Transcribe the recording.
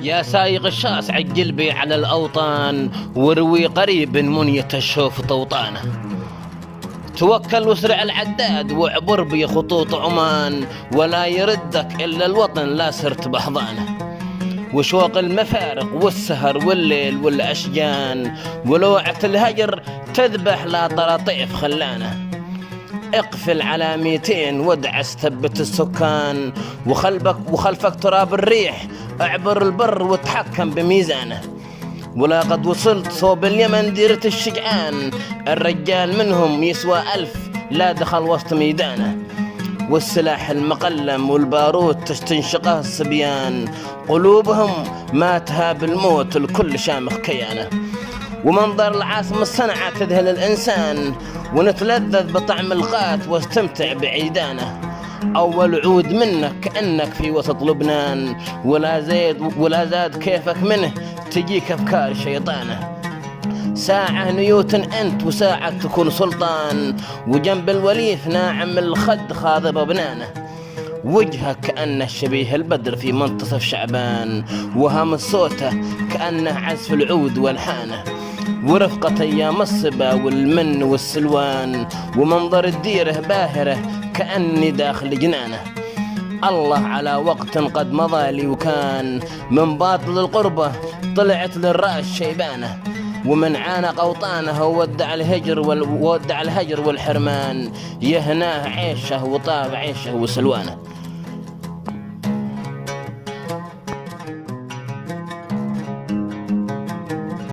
يا سايق الشاس عجل بي على الأوطان، وروي قريب منية الشوف طوطانه. توكل واسرع العداد واعبر بي خطوط عمان، ولا يردك إلا الوطن لا سرت بحضانه. وشوق المفارق والسهر والليل والأشجان، ولوعة الهجر تذبح لا طراطيف خلانه. اقفل على 200 وادعس ثبت السكان، وخلفك تراب الريح اعبر البر وتحكم بميزانه. ولا قد وصلت صوب اليمن ديرة الشجعان، الرجال منهم يسوى 1000 لا دخل وسط ميدانه. والسلاح المقلم والبارود تستنشقه الصبيان، قلوبهم ما تهاب الموت الكل شامخ كيانه. ومنظر العاصمة الصنعاء تذهل الإنسان، ونتلذذ بطعم القات واستمتع بعيدانه. أول عود منك كأنك في وسط لبنان، ولا زاد كيفك منه تجيك أفكار شيطانه. ساعة نيوتن أنت وساعة تكون سلطان، وجنب الوليف ناعم الخد خاضب بنانه. وجهك كأنه شبيه البدر في منتصف شعبان، وهم صوته كأنه عزف العود والحانه. ورفقة أيام الصبا والمن والسلوان، ومنظر الديره باهرة كأني داخل جنانه. الله على وقت قد مضى لي وكان، من باطل القربة طلعت للرأس شيبانه. ومن عانق أوطانه ودع الهجر والحرمان، يهناه عيشه وطاب عيشه وسلوانه.